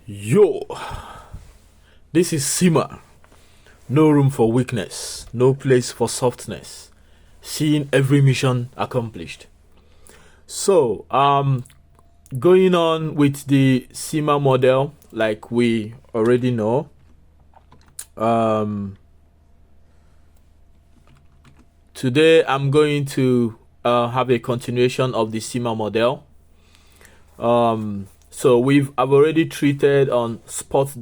Yo, this is Sima. No room for weakness, no place for softness. Seeing every mission accomplished. So, going on with the Sima model, like we already know. Today I'm going to have a continuation of the Sima model. So I've already treated on spotting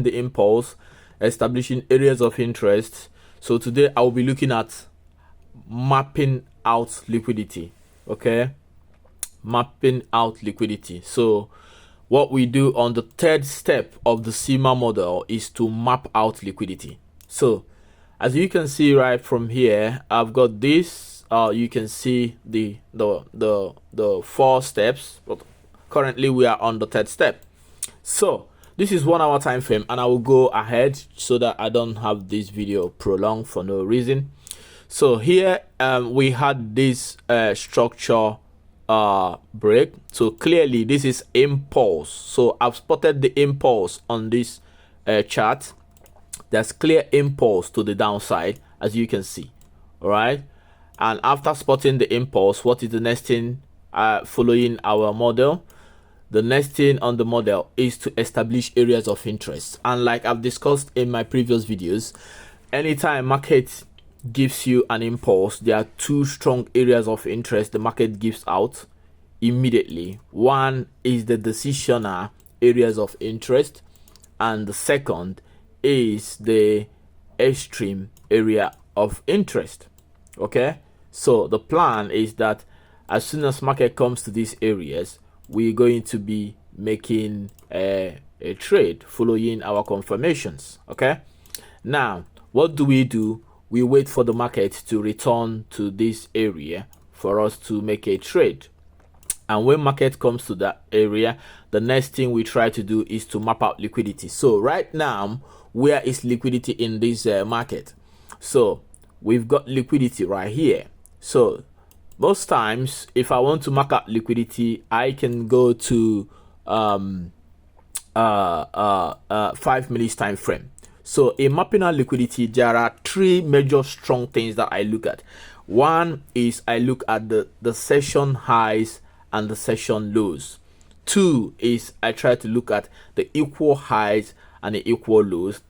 the impulse, establishing areas of interest. So today I will be looking at mapping out liquidity. Okay, mapping out liquidity. So what we do on the third step of the Sima model is to map out liquidity. So as you can see right from here, I've got this. You can see the four steps, but currently we are on the third step. So this is 1 hour time frame, and I will go ahead so that I don't have this video prolonged for no reason. So here we had this structure break. So clearly this is impulse. So I've spotted the impulse on this chart. There's clear impulse to the downside, as you can see. All right, and after spotting the impulse, what is the next thing following our model? The next thing on the model is to establish areas of interest. And like I've discussed in my previous videos, anytime market gives you an impulse, there are two strong areas of interest the market gives out immediately. One is the decisioner areas of interest, and the second is the extreme area of interest. Okay, so the plan is that as soon as market comes to these areas, we're going to be making a trade following our confirmations. Okay, now what do? We wait for the market to return to this area for us to make a trade. And when market comes to that area, the next thing we try to do is to map out liquidity. So right now, where is liquidity in this market? So we've got liquidity right here. So most times, if I want to mark out liquidity, I can go to 5 minutes time frame. So in mapping out liquidity, there are three major strong things that I look at. One is I look at the session highs and the session lows. Two is I try to look at the equal highs and the equal lows.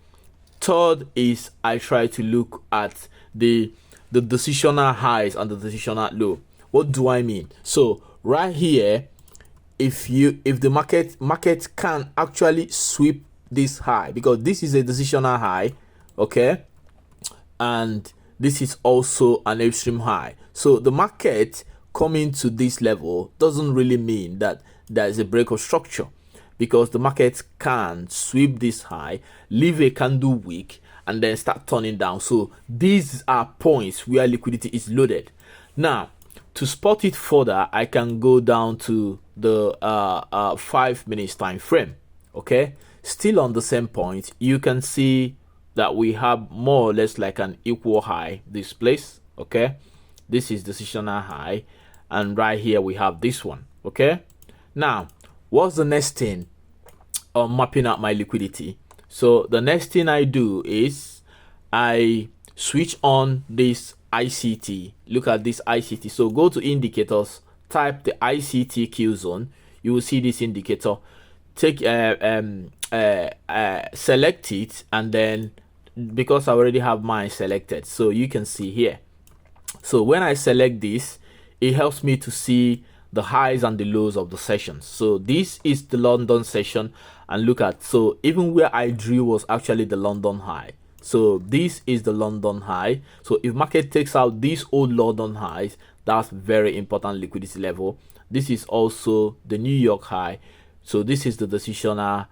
Third is I try to look at the decisional highs and the decisional low. What do I mean? So right here, if the market can actually sweep this high, because this is a decisional high, okay, and this is also an extreme high. So the market coming to this level doesn't really mean that there is a break of structure, because the market can sweep this high, leave a candle wick, and then start turning down. So these are points where liquidity is loaded. Now, to spot it further, I can go down to the 5 minutes time frame. Okay, still on the same point, you can see that we have more or less like an equal high this place. Okay, this is decisional high, and right here we have this one. Okay, now what's the next thing on mapping out my liquidity? So the next thing I do is I switch on this ICT. Look at this ICT. So go to indicators, type the ICT Q zone. You will see this indicator. Take select it, and then because I already have mine selected, so you can see here. So when I select this, it helps me to see the highs and the lows of the sessions. So this is the London session, and look at, so even where I drew was actually the London high. So this is the London high. So if market takes out these old London highs, that's very important liquidity level. This is also the New York high. So this is the decisional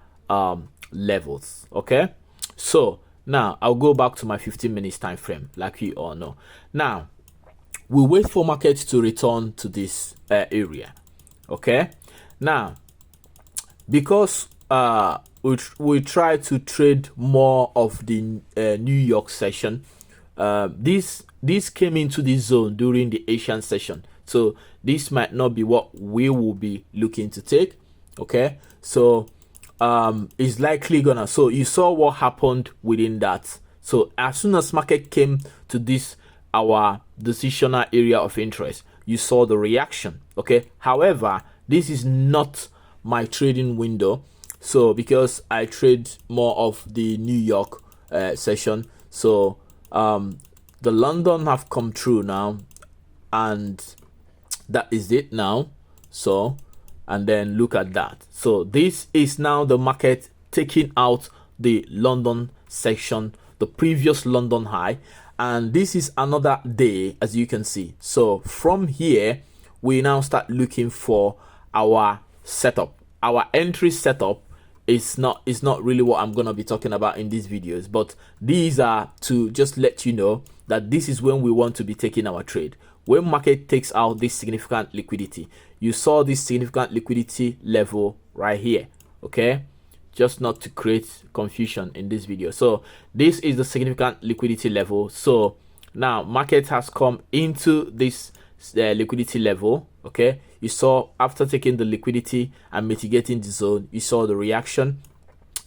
levels. Okay, so now I'll go back to my 15 minutes time frame, like you all know. Now we wait for market to return to this area. Okay, now because we try to trade more of the New York session, this came into this zone during the Asian session, so this might not be what we will be looking to take. Okay, so is likely gonna, so you saw what happened within that. So as soon as market came to this our decisional area of interest, you saw the reaction. Okay, however, this is not my trading window, so because I trade more of the New York session, so the London have come through now, and that is it now. So, and then look at that. So this is now the market taking out the London section, the previous London high, and this is another day, as you can see. So from here we now start looking for our setup. Our entry setup is not really what I'm gonna be talking about in these videos, but these are to just let you know that this is when we want to be taking our trade. When market takes out this significant liquidity, you saw this significant liquidity level right here. Okay, just not to create confusion in this video. So this is the significant liquidity level. So now market has come into this liquidity level. Okay, you saw after taking the liquidity and mitigating the zone, you saw the reaction,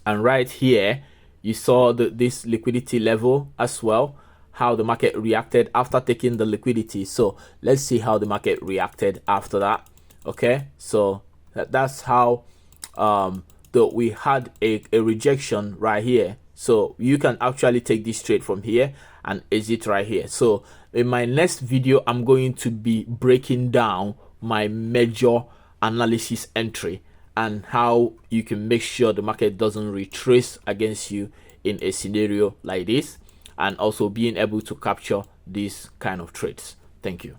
and right here you saw this liquidity level as well, how the market reacted after taking the liquidity. So let's see how the market reacted after that. Okay, so that's how we had a rejection right here. So you can actually take this trade from here and exit right here. So in my next video, I'm going to be breaking down my major analysis entry and how you can make sure the market doesn't retrace against you in a scenario like this, and also being able to capture these kind of trades. Thank you.